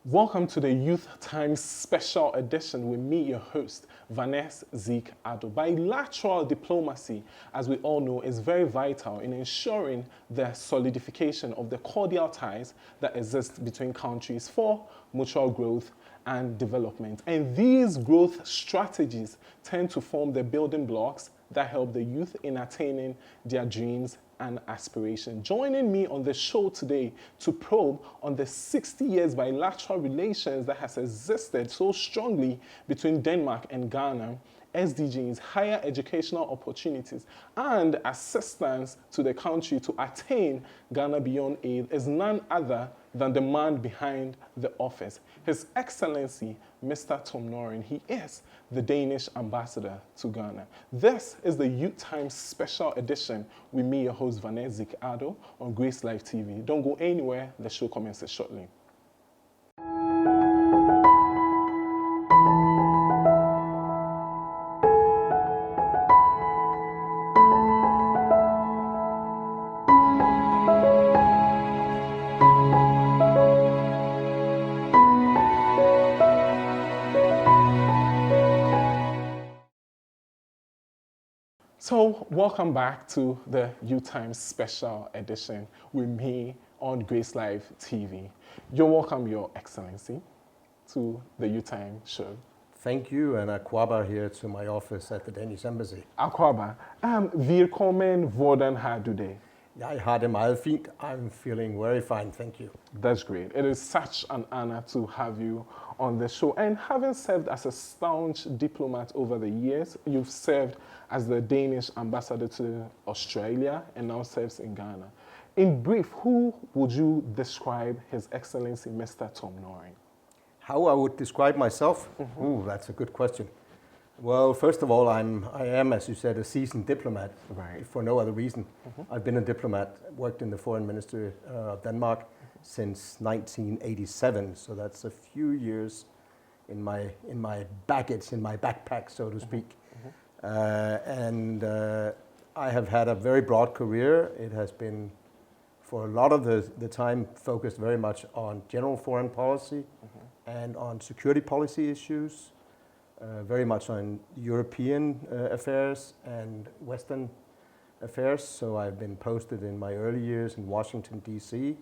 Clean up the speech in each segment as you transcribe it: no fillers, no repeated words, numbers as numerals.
Welcome to the Youth Times Special Edition with me, your host, Vanessa Zeke Ado. Bilateral diplomacy, as we all know, is very vital in ensuring the solidification of the cordial ties that exist between countries for mutual growth and development. And these growth strategies tend to form the building blocks that help the youth in attaining their dreams and aspiration. Joining me on the show today to probe on the 60 years bilateral relations that has existed so strongly between Denmark and Ghana, SDGs, higher educational opportunities, and assistance to the country to attain Ghana Beyond Aid is none other than the man behind the office, His Excellency Mr. Tom Norring. He is the Danish Ambassador to Ghana. This is the Youth Times Special Edition with me, your host, Vanessa Zeke Ado, on GracedLife TV. Don't go anywhere, the show commences shortly. So, welcome back to the Youth Times Special Edition with me on GracedLife TV. You're welcome, Your Excellency, to the Youth Times show. Thank you, and Akwaba here to my office at the Danish Embassy. Akwaba, velkommen, hvordan har du det? Jeg har det meget fint. I'm feeling very fine, thank you. That's great. It is such an honor to have you on the show. And having served as a staunch diplomat over the years, you've served as the Danish ambassador to Australia and now serves in Ghana. In brief, who would you describe His Excellency Mr. Tom Norring? How I would describe myself? Ooh, that's a good question. Well, first of all, I am, as you said, a seasoned diplomat, Right. for no other reason. I've been a diplomat, worked in the Foreign Ministry of Denmark since 1987, so that's a few years in my baggage, in my backpack, so to speak. I have had a very broad career. It has been, for a lot of the time, focused very much on general foreign policy and on security policy issues. Very much on European affairs and Western affairs. So I've been posted in my early years in Washington, D.C.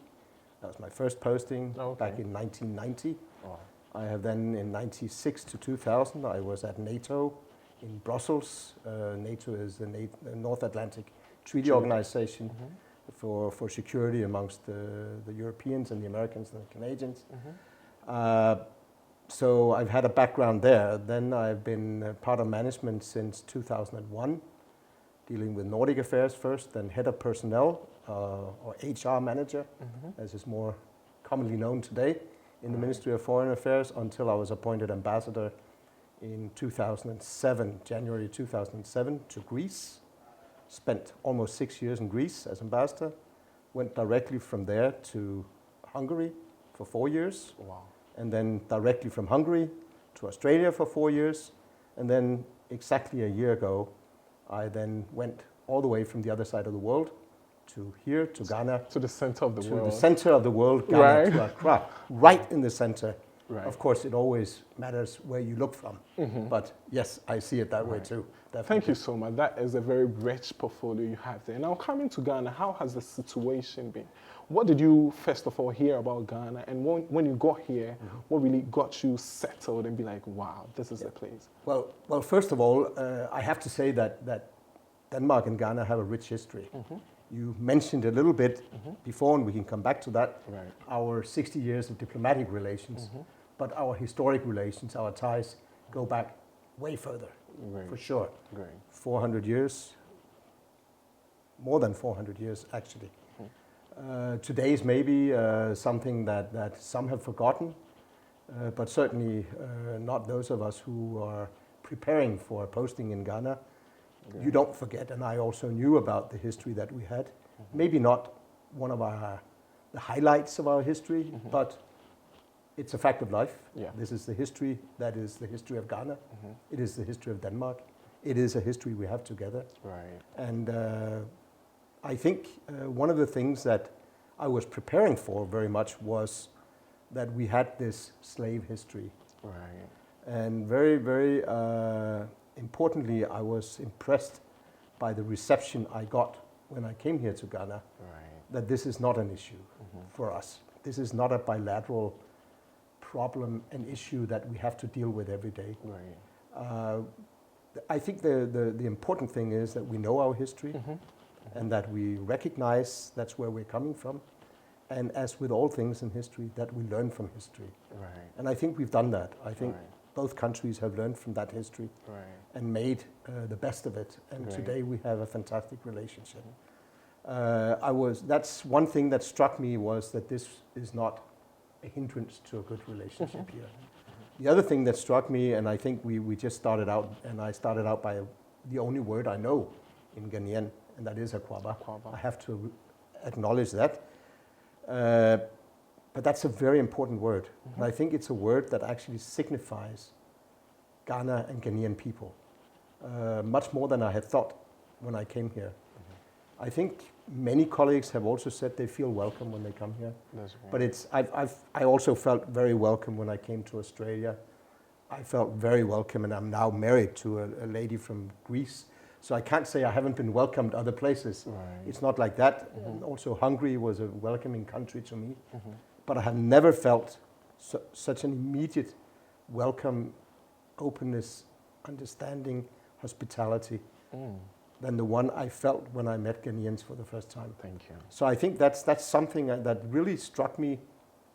That was my first posting back in 1990. Wow. I have then, in 96 to 2000, I was at NATO in Brussels. NATO is the North Atlantic Treaty Organization for security amongst the Europeans and the Americans and the Canadians. So I've had a background there. Then I've been part of management since 2001, dealing with Nordic affairs first, then head of personnel, or HR manager, as is more commonly known today, in the Ministry of Foreign Affairs, until I was appointed ambassador in 2007, January 2007, to Greece. Spent almost 6 years in Greece as ambassador. Went directly from there to Hungary for 4 years. Wow. And then directly from Hungary to Australia for 4 years. And then exactly a year ago, I then went all the way from the other side of the world to here, to Ghana. To the center of the world. To the center of the world, Ghana, to Accra. Right in the center. Right. Of course, it always matters where you look from. But yes, I see it that way too. Definitely. Thank you so much. That is a very rich portfolio you have there. Now, coming to Ghana, how has the situation been? What did you, first of all, hear about Ghana? And when you got here, what really got you settled and be like, wow, this is the place? Well, first of all, I have to say that Denmark and Ghana have a rich history. You mentioned a little bit before, and we can come back to that, our 60 years of diplomatic relations. But our historic relations, our ties, go back way further, for sure. 400 years, more than 400 years, actually. Today is maybe something that some have forgotten, but certainly not those of us who are preparing for a posting in Ghana. You don't forget, and I also knew about the history that we had. Maybe not one of the highlights of our history, but it's a fact of life. This is the history that is the history of Ghana. It is the history of Denmark. It is a history we have together. And I think one of the things that I was preparing for very much was that we had this slave history. Right. And very, very importantly, I was impressed by the reception I got when I came here to Ghana, Right. that this is not an issue for us. This is not a bilateral problem, an issue that we have to deal with every day. Right. I think the important thing is that we know our history and that we recognize that's where we're coming from. And as with all things in history, that we learn from history. Right. And I think we've done that. I think Right. both countries have learned from that history Right. and made the best of it. And Right. today we have a fantastic relationship. That's one thing that struck me, was that this is not a hindrance to a good relationship here. The other thing that struck me, and I think we just started out, and I started out by the only word I know in Ghanaian, and that is akwaba. Akwaba. I have to acknowledge that. But that's a very important word. And I think it's a word that actually signifies Ghana and Ghanaian people, much more than I had thought when I came here. I think many colleagues have also said they feel welcome when they come here. That's right. But I also felt very welcome when I came to Australia. I felt very welcome, and I'm now married to a lady from Greece. So I can't say I haven't been welcomed other places. Right. It's not like that. And also Hungary was a welcoming country to me. But I have never felt such an immediate welcome, openness, understanding, hospitality than the one I felt when I met Ghanaians for the first time. Thank you. So I think that's something that really struck me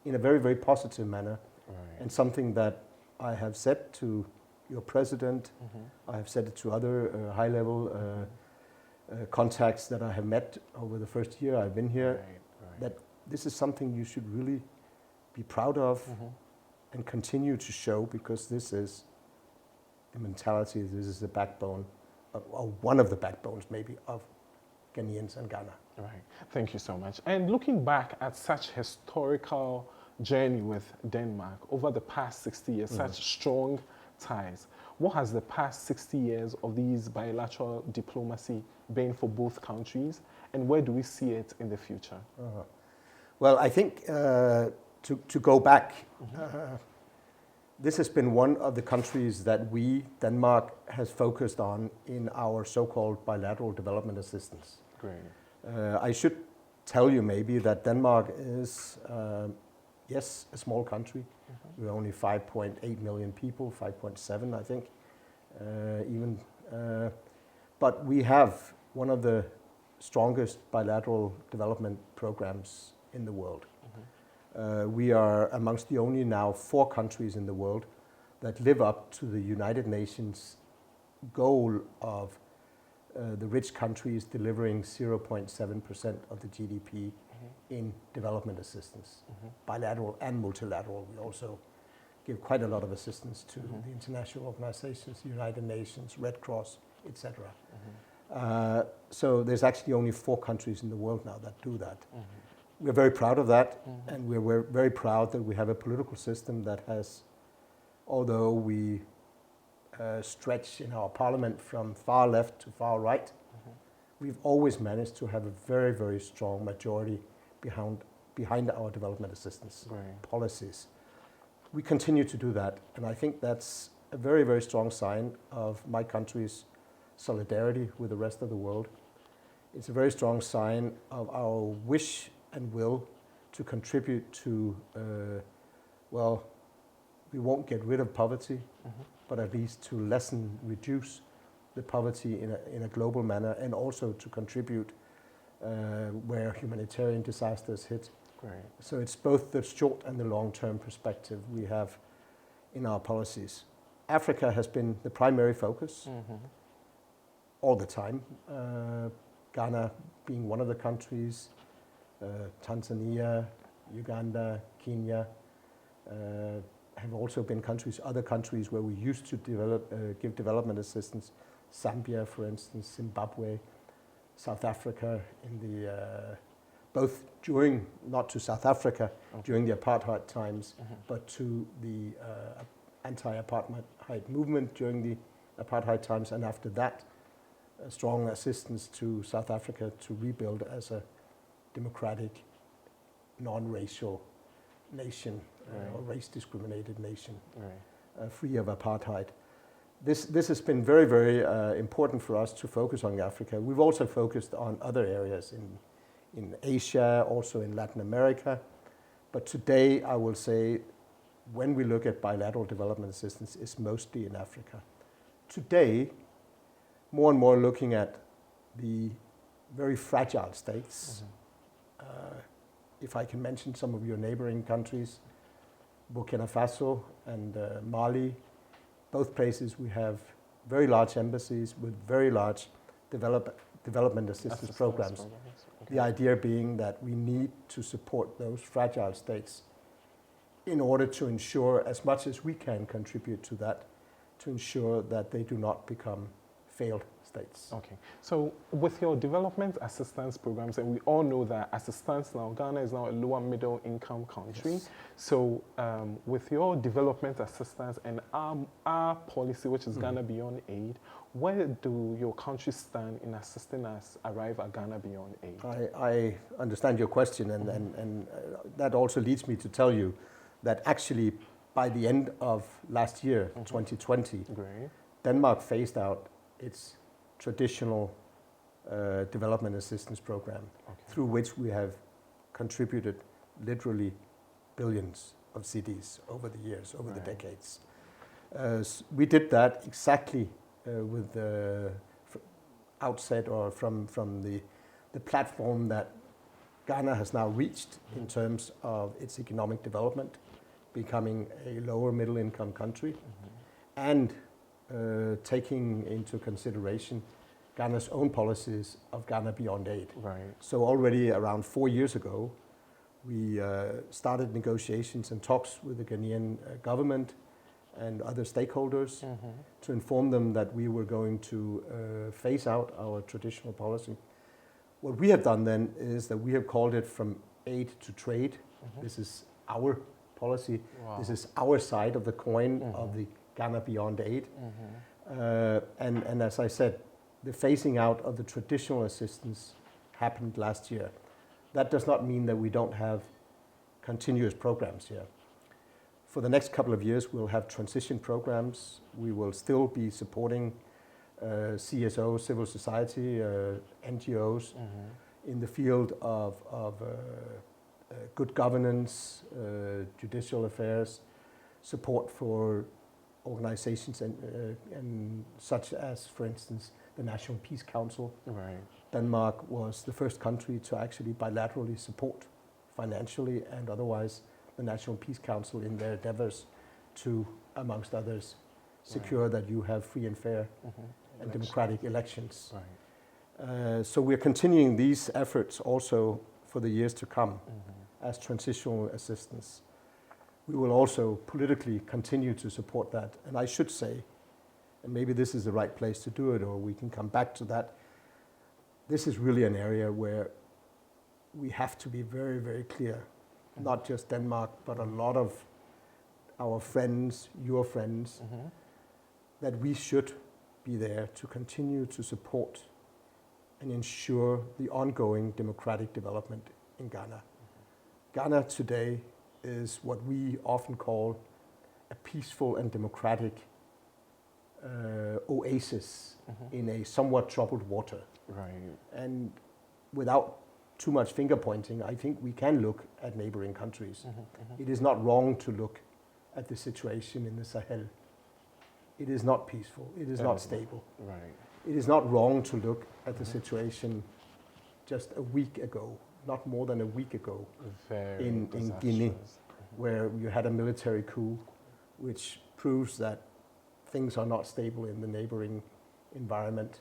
in a very, very positive manner, Right. and something that I have said to your president, I have said it to other high-level contacts that I have met over the first year I've been here, Right. Right. that this is something you should really be proud of and continue to show, because this is the mentality, this is the backbone, or one of the backbones maybe, of Ghanaians and Ghana. Right. Thank you so much. And looking back at such historical journey with Denmark over the past 60 years, such strong ties, what has the past 60 years of these bilateral diplomacy been for both countries, and where do we see it in the future? Well, I think to go back, this has been one of the countries that Denmark, has focused on in our so-called bilateral development assistance. Great. I should tell you maybe that Denmark is, yes, a small country. We're only 5.8 million people, 5.7 I think, even. But we have one of the strongest bilateral development programs in the world. We are amongst the only now 4 countries in the world that live up to the United Nations goal of the rich countries delivering 0.7% of the GDP in development assistance, bilateral and multilateral. We also give quite a lot of assistance to the international organizations, the United Nations, Red Cross, etc. So there's actually only 4 countries in the world now that do that. We're very proud of that, and we're very proud that we have a political system that has, although we stretch in our parliament from far left to far right, we've always managed to have a very, very strong majority behind our development assistance policies. We continue to do that, and I think that's a very, very strong sign of my country's solidarity with the rest of the world. It's a very strong sign of our wish and will to contribute to, well, we won't get rid of poverty, but at least to reduce the poverty in a global manner, and also to contribute where humanitarian disasters hit. Great. So it's both the short and the long-term perspective we have in our policies. Africa has been the primary focus all the time. Ghana being one of the countries, Tanzania, Uganda, Kenya, have also been other countries where we used to give development assistance. Zambia, for instance, Zimbabwe, South Africa, both during, not to South Africa during the apartheid times, but to the anti-apartheid movement during the apartheid times, and after that, strong assistance to South Africa to rebuild as a democratic, non-racial nation, or race discriminated nation, Right. Free of apartheid. This has been very, very important for us to focus on Africa. We've also focused on other areas in Asia, also in Latin America. But today, I will say, when we look at bilateral development assistance, it's mostly in Africa. Today, more and more looking at the very fragile states. If I can mention some of your neighboring countries, Burkina Faso and Mali, both places we have very large embassies with very large development assistance programs. Okay. The idea being that we need to support those fragile states in order to ensure, as much as we can contribute to that, to ensure that they do not become failed states. Okay, so with your development assistance programs, and we all know that as it stands now, Ghana is now a lower middle income country. Yes. So with your development assistance and our policy, which is Ghana Beyond Aid, where do your countries stand in assisting us arrive at Ghana Beyond Aid? I understand your question, and that also leads me to tell you that actually by the end of last year, 2020, Great. Denmark phased out its traditional development assistance program, through which we have contributed literally billions of cedis over the years, over the decades. We did that exactly with the outset, or from the platform that Ghana has now reached in terms of its economic development, becoming a lower middle income country, and taking into consideration Ghana's own policies of Ghana Beyond Aid. Right. So already around 4 years ago, we started negotiations and talks with the Ghanaian government and other stakeholders to inform them that we were going to phase out our traditional policy. What we have done then is that we have called it from aid to trade. This is our policy. Wow. This is our side of the coin of the Ghana Beyond Aid. And as I said, the phasing out of the traditional assistance happened last year. That does not mean that we don't have continuous programs here. For the next couple of years, we'll have transition programs. We will still be supporting CSOs, civil society, NGOs in the field of good governance, judicial affairs, support for organizations and such as, for instance, the National Peace Council. Right. Denmark was the first country to actually bilaterally support financially and otherwise the National Peace Council in their endeavors to, amongst others, secure that you have free and fair and democratic elections. Right. So we're continuing these efforts also for the years to come as transitional assistance. We will also politically continue to support that. And I should say, and maybe this is the right place to do it, or we can come back to that, this is really an area where we have to be very, very clear, not just Denmark, but a lot of our friends, your friends, that we should be there to continue to support and ensure the ongoing democratic development in Ghana. Ghana today is what we often call a peaceful and democratic oasis in a somewhat troubled water. Right. And without too much finger pointing, I think we can look at neighboring countries. It is not wrong to look at the situation in the Sahel. It is not peaceful. It is not stable. Right. It is not wrong to look at the situation just a week ago, not more than a week ago, Very in Guinea, where you had a military coup, which proves that things are not stable in the neighboring environment.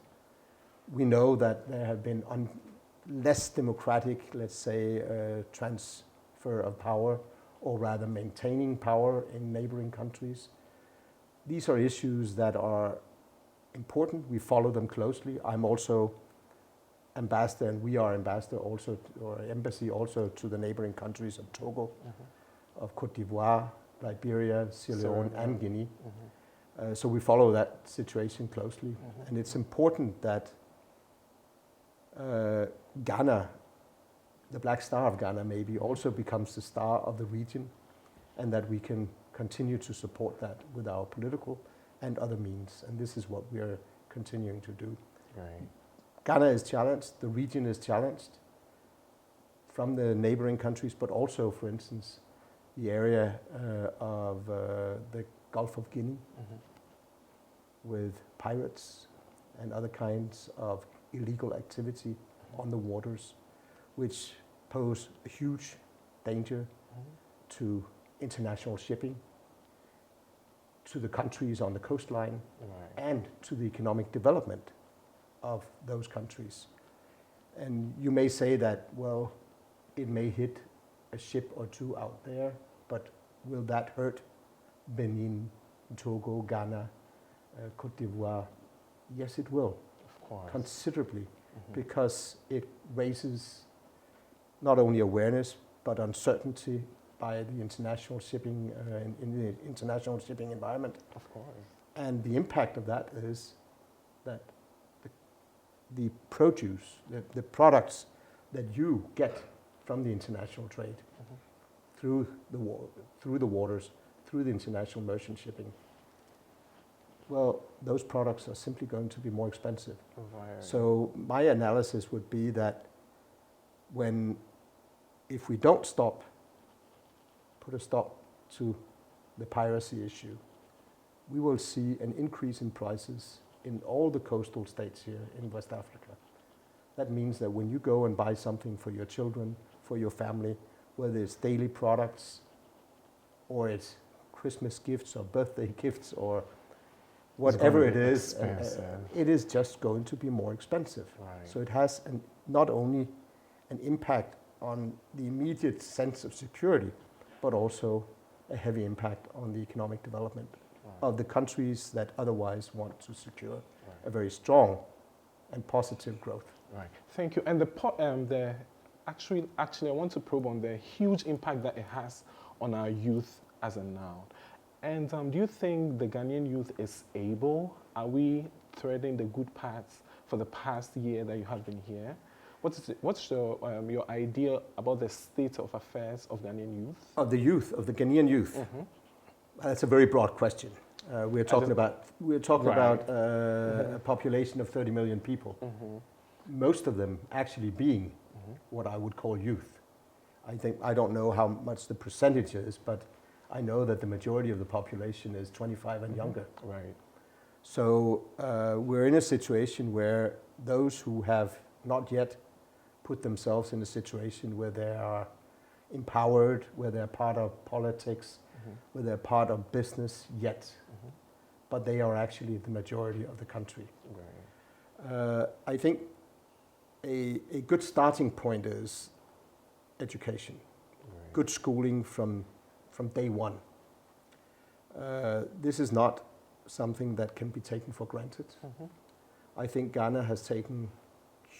We know that there have been less democratic, let's say, transfer of power, or rather maintaining power in neighboring countries. These are issues that are important. We follow them closely. I'm also ambassador, and we are ambassador also, or embassy also, to the neighboring countries of Togo, of Cote d'Ivoire, Liberia, Sierra Leone, and Guinea. So we follow that situation closely. And it's important that Ghana, the Black Star of Ghana maybe also becomes the star of the region, and that we can continue to support that with our political and other means. And this is what we are continuing to do. Right. Ghana is challenged, the region is challenged from the neighboring countries, but also, for instance, the area of the Gulf of Guinea with pirates and other kinds of illegal activity on the waters, which pose a huge danger to international shipping, to the countries on the coastline, and to the economic development of those countries. And you may say that, well, it may hit a ship or two out there, but will that hurt Benin, Togo, Ghana, Cote d'Ivoire? Yes, it will. Of course. Considerably, because it raises not only awareness, but uncertainty by the international shipping, in the international shipping environment. Of course. And the impact of that is that the produce, the products that you get from the international trade through the waters, through the international merchant shipping, well, those products are simply going to be more expensive. Right. So my analysis would be that if we don't put a stop to the piracy issue, we will see an increase in prices in all the coastal states here in West Africa. That means that when you go and buy something for your children, for your family, whether it's daily products or it's Christmas gifts or birthday gifts or whatever it is, it is just going to be more expensive. Right. So it has not only an impact on the immediate sense of security, but also a heavy impact on the economic development of the countries that otherwise want to secure a very strong and positive growth. Right. Thank you. And actually, I want to probe on the huge impact that it has on our youth as a noun. And do you think the Ghanaian youth is able? Are we threading the good paths for the past year that you have been here? What's your idea about the state of affairs of Ghanaian youth? Of the youth, of the Ghanaian youth? That's a very broad question. We're talking about a population of 30 million people. Most of them actually being what I would call youth. I don't know how much the percentage is, but I know that the majority of the population is 25 and younger. Right. So we're in a situation where those who have not yet put themselves in a situation where they are empowered, where they're part of politics, where they're part of business yet, but they are actually the majority of the country. Right. I think a good starting point is education, good schooling from day one. This is not something that can be taken for granted. I think Ghana has taken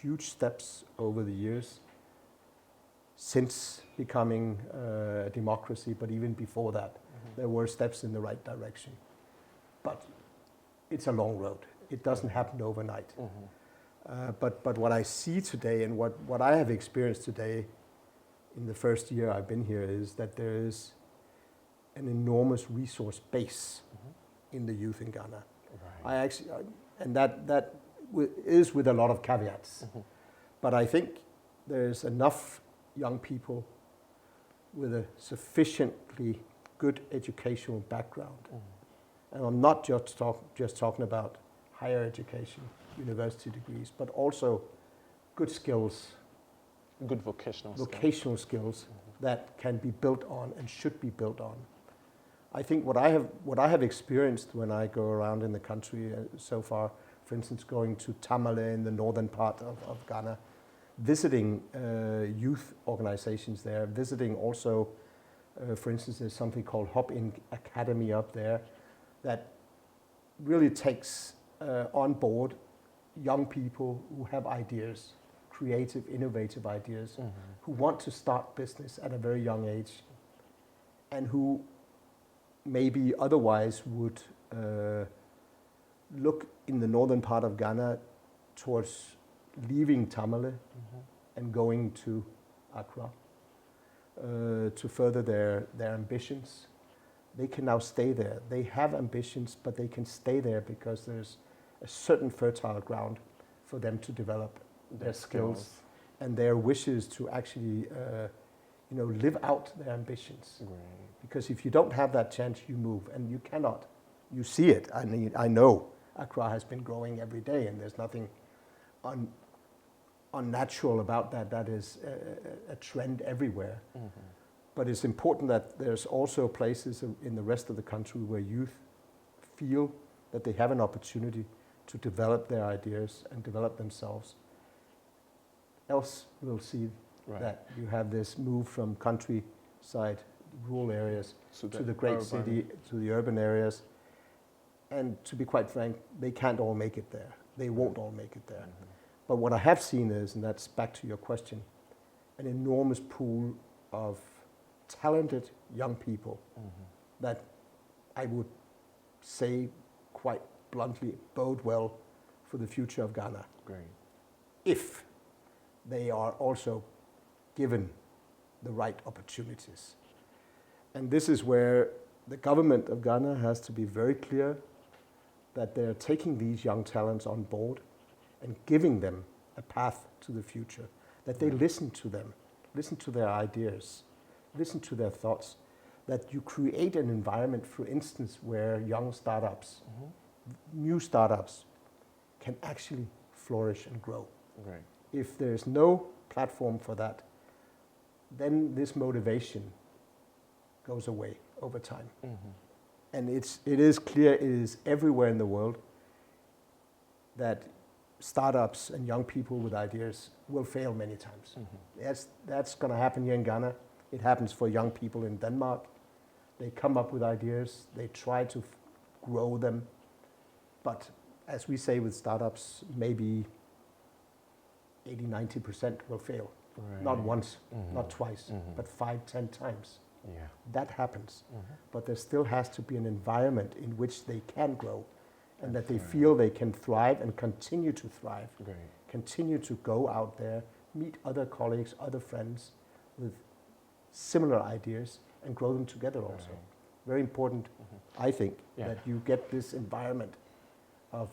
huge steps over the years since becoming a democracy, but even before that, there were steps in the right direction. But it's a long road. It doesn't happen overnight. But what I see today and what I have experienced today in the first year I've been here is that there is an enormous resource base in the youth in Ghana. Right. And that is with a lot of caveats. But I think there's enough young people with a sufficiently good educational background. And I'm not just talking about higher education, university degrees, but also good skills. Good vocational skills that can be built on and should be built on. I think what I have experienced when I go around in the country so far, for instance, going to Tamale in the northern part of Ghana, visiting youth organizations there, visiting also, for instance, there's something called H.E Academy up there that really takes on board young people who have ideas, creative, innovative ideas, who want to start business at a very young age, and who maybe otherwise would look in the northern part of Ghana towards leaving Tamale and going to Accra, to further their ambitions. They can now stay there. They have ambitions, but they can stay there because there's a certain fertile ground for them to develop their skills and their wishes to actually live out their ambitions. Right. Because if you don't have that chance, you move, and you cannot. You see it. I mean, I know Accra has been growing every day, and there's nothing unnatural about that. That is a trend everywhere. Mm-hmm. But it's important that there's also places in the rest of the country where youth feel that they have an opportunity to develop their ideas and develop themselves. Else we'll see that you have this move from countryside, rural areas, to the great city, to the urban areas. And to be quite frank, they can't all make it there. They won't all make it there. Mm-hmm. But what I have seen is, and that's back to your question, an enormous pool of talented young people that I would say quite bluntly bode well for the future of Ghana. Great. If they are also given the right opportunities. And this is where the government of Ghana has to be very clear that they're taking these young talents on board and giving them a path to the future, that they listen to them, listen to their ideas, listen to their thoughts, that you create an environment, for instance, where young startups, new startups, can actually flourish and grow. Right. If there's no platform for that, then this motivation goes away over time. Mm-hmm. And it is clear, it is everywhere in the world, that startups and young people with ideas will fail many times. Mm-hmm. That's going to happen here in Ghana. It happens for young people in Denmark. They come up with ideas, they try to grow them, but as we say with startups, maybe 80-90% will fail. Right. Not once, not twice, but 5-10 times. Yeah. That happens. But there still has to be an environment in which they can grow and that they feel they can thrive and continue to thrive, continue to go out there, meet other colleagues, other friends with similar ideas and grow them together also. Very important, I think, that you get this environment of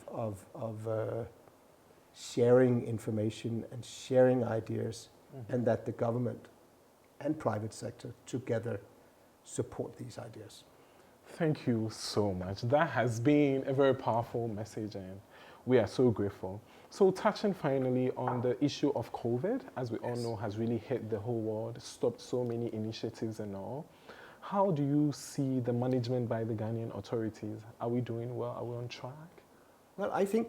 sharing information and sharing ideas, and that the government and private sector together support these ideas. Thank you so much. That has been a very powerful message, and we are so grateful. So touching finally on the issue of COVID, as we all know, has really hit the whole world, stopped so many initiatives and all. How do you see the management by the Ghanaian authorities? Are we doing well? Are we on track? Well, I think,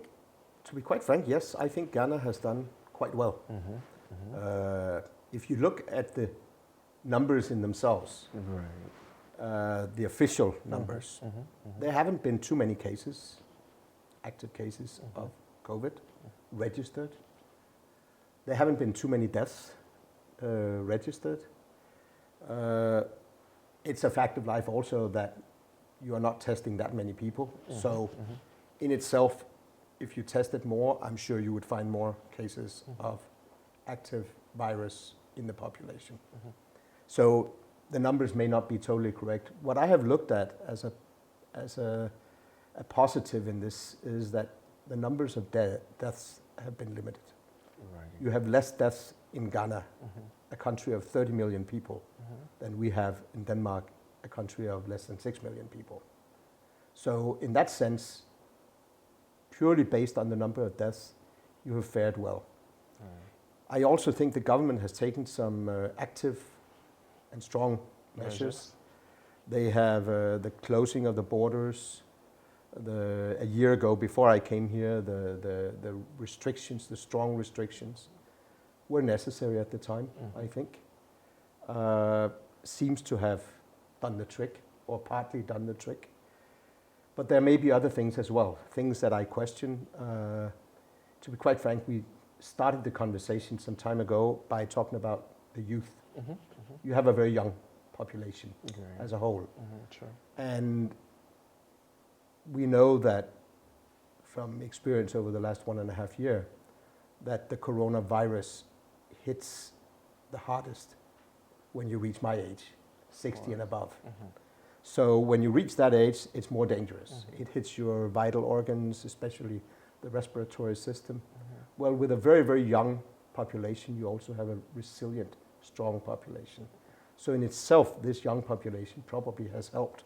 to be quite frank, yes, I think Ghana has done quite well. If you look at the numbers in themselves, the official numbers, there haven't been too many cases, active cases of COVID registered. There haven't been too many deaths registered. It's a fact of life also that you are not testing that many people. So in itself, if you tested more, I'm sure you would find more cases of active virus in the population. So the numbers may not be totally correct. What I have looked at as a positive in this is that the numbers of deaths have been limited. Right. You have less deaths in Ghana, a country of 30 million people, than we have in Denmark, a country of less than 6 million people. So in that sense, purely based on the number of deaths, you have fared well. I also think the government has taken some active and strong measures. They have the closing of the borders. A year ago, before I came here, the restrictions, the strong restrictions, were necessary at the time, I think. Seems to have done the trick, or partly done the trick. But there may be other things as well, things that I question. To be quite frank, we started the conversation some time ago by talking about the youth. You have a very young population as a whole. Sure. And we know that from experience over the last 1.5 years, that the coronavirus hits the hardest when you reach my age, 60 and above. So when you reach that age, it's more dangerous. It hits your vital organs, especially the respiratory system. Well, with a very, very young population, you also have a resilient, strong population. So in itself, this young population probably has helped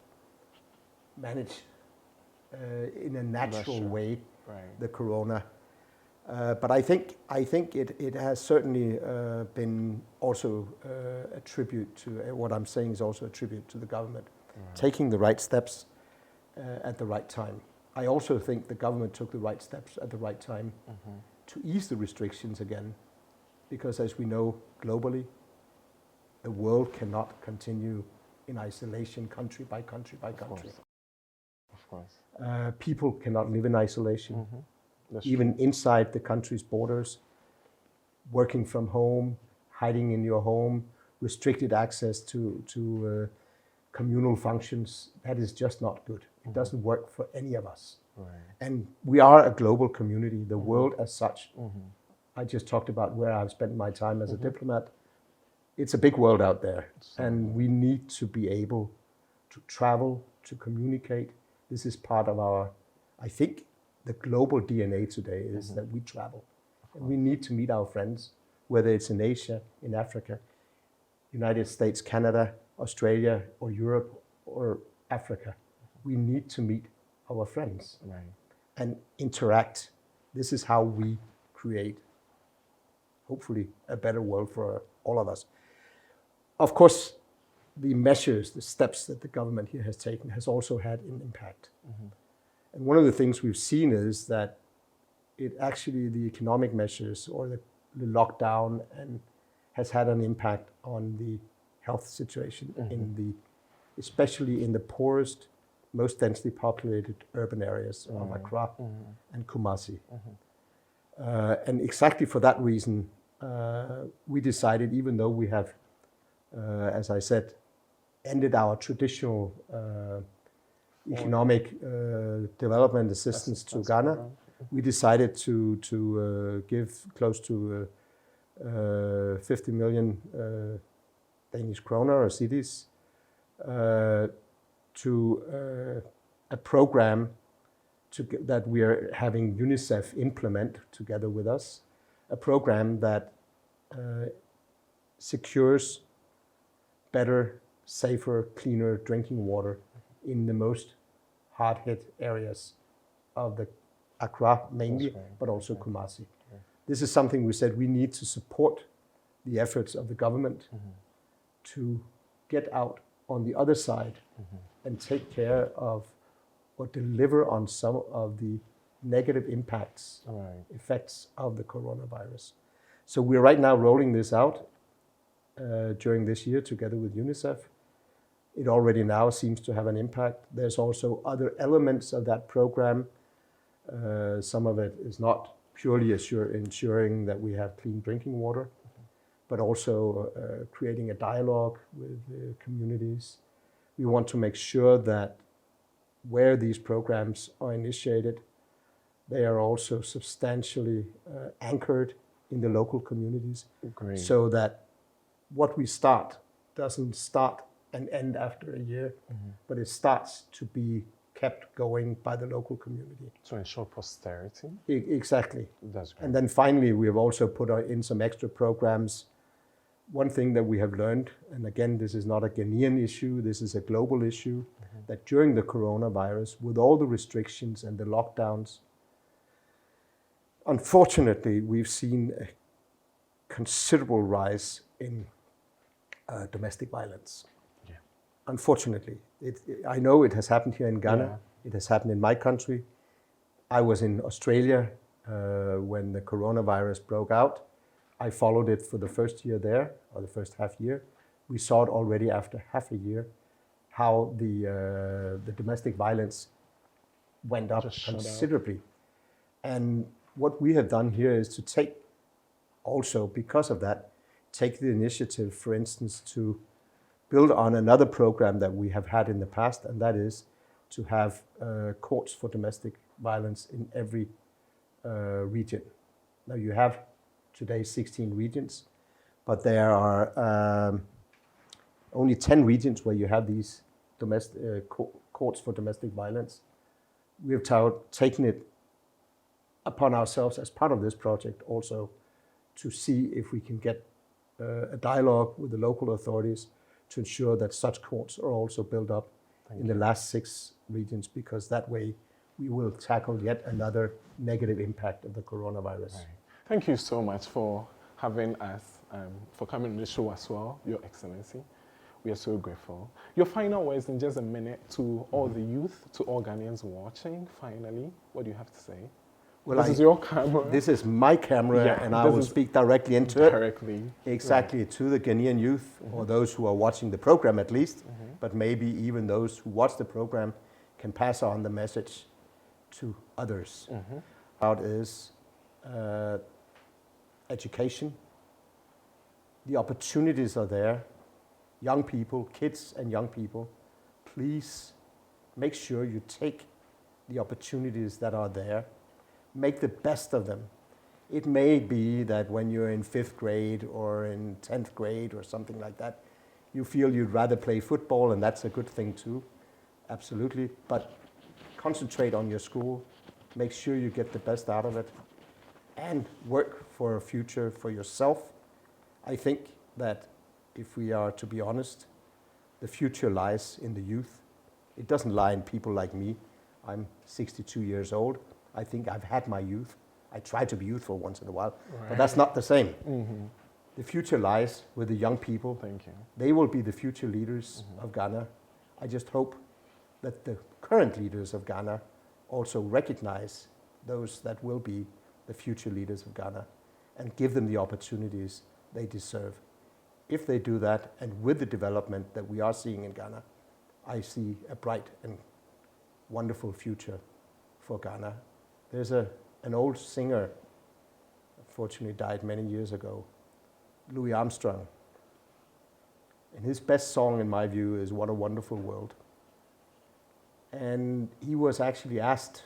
manage in a natural way the corona. But I think it has certainly been also a tribute to what I'm saying is also a tribute to the government, taking the right steps at the right time. I also think the government took the right steps at the right time to ease the restrictions again, because as we know globally, the world cannot continue in isolation, country by country by country. Of course. People cannot live in isolation. Even inside the country's borders, working from home, hiding in your home, restricted access to communal functions, that is just not good. It doesn't work for any of us. And we are a global community, the world as such. I just talked about where I've spent my time as a diplomat. It's a big world out there, and we need to be able to travel, to communicate. This is part of our, I think, the global DNA today is that we travel. And we need to meet our friends, whether it's in Asia, in Africa, United States, Canada, Australia, or Europe, or Africa. We need to meet our friends and interact. This is how we create, hopefully, a better world for all of us. Of course, the measures, the steps that the government here has taken has also had an impact. And one of the things we've seen is that it actually, the economic measures or the lockdown has had an impact on the health situation especially in the poorest, most densely populated urban areas of Accra and Kumasi. And exactly for that reason, we decided, even though we have, as I said, ended our traditional economic development assistance to Ghana, we decided to give close to 50 million Danish kroner or cedis to a program that we are having UNICEF implement together with us, a program that secures better, safer, cleaner drinking water in the most hard-hit areas of the Accra mainly, but also Kumasi. This is something we said we need to support the efforts of the government to get out on the other side and take care of or deliver on some of the negative impacts, effects of the coronavirus. So we're right now rolling this out during this year together with UNICEF. It already now seems to have an impact. There's also other elements of that program. Some of it is not purely ensuring that we have clean drinking water, but also creating a dialogue with the communities. We want to make sure that where these programs are initiated, they are also substantially anchored in the local communities. So that what we start doesn't start and end after a year, but it starts to be kept going by the local community. To ensure posterity? Exactly. That's great. And then finally, we have also put in some extra programs. One thing that we have learned, and again, this is not a Ghanaian issue, this is a global issue, that during the coronavirus, with all the restrictions and the lockdowns, unfortunately, we've seen a considerable rise in domestic violence. Unfortunately, I know it has happened here in Ghana. It has happened in my country. I was in Australia when the coronavirus broke out. I followed it for the first year there, or the first half year. We saw it already after half a year, how the domestic violence went up considerably. And what we have done here is to take, also because of that, take the initiative, for instance, to build on another program that we have had in the past, and that is to have courts for domestic violence in every region. Now you have today 16 regions, but there are only 10 regions where you have these domestic courts for domestic violence. We have taken it upon ourselves as part of this project also to see if we can get a dialogue with the local authorities to ensure that such courts are also built up in the last 6 regions, because that way we will tackle yet another negative impact of the coronavirus. Right. Thank you so much for having us, for coming on the show as well, Your Excellency. We are so grateful. Your final words in just a minute to all the youth, to all Ghanaians watching, finally, what do you have to say? Well, this is your camera. This is my camera, and I will speak directly into it. Exactly, right. To the Ghanaian youth, or those who are watching the program at least, but maybe even those who watch the program can pass on the message to others. About is education. The opportunities are there. Young people, kids and young people, please make sure you take the opportunities that are there. Make the best of them. It may be that when you're in 5th grade or in 10th grade or something like that, you feel you'd rather play football, and that's a good thing too, absolutely. But concentrate on your school, make sure you get the best out of it, and work for a future for yourself. I think that if we are to be honest, the future lies in the youth. It doesn't lie in people like me. I'm 62 years old. I think I've had my youth. I try to be youthful once in a while, but that's not the same. The future lies with the young people. Thank you. They will be the future leaders of Ghana. I just hope that the current leaders of Ghana also recognize those that will be the future leaders of Ghana and give them the opportunities they deserve. If they do that, and with the development that we are seeing in Ghana, I see a bright and wonderful future for Ghana. There's an old singer, unfortunately died many years ago, Louis Armstrong. And his best song, in my view, is What a Wonderful World. And he was actually asked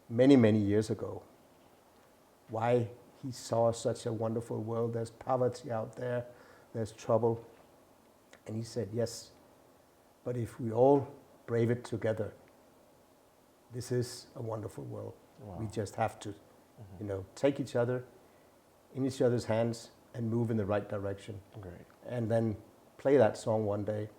many, many years ago why he saw such a wonderful world. There's poverty out there, there's trouble. And he said, yes, but if we all brave it together, this is a wonderful world. Wow. We just have to, take each other in each other's hands and move in the right direction. Great. And then play that song one day.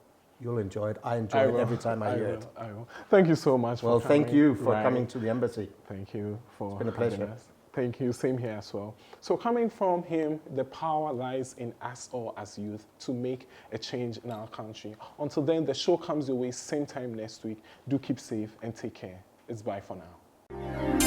You'll enjoy it. I enjoy it every time I hear it. I will. Thank you so much for coming. Well, thank you for coming to the embassy. Thank you for It's been a pleasure. Us. Thank you. Same here as well. So coming from him, the power lies in us all as youth to make a change in our country. Until then, the show comes your way same time next week. Do keep safe and take care. It's bye for now.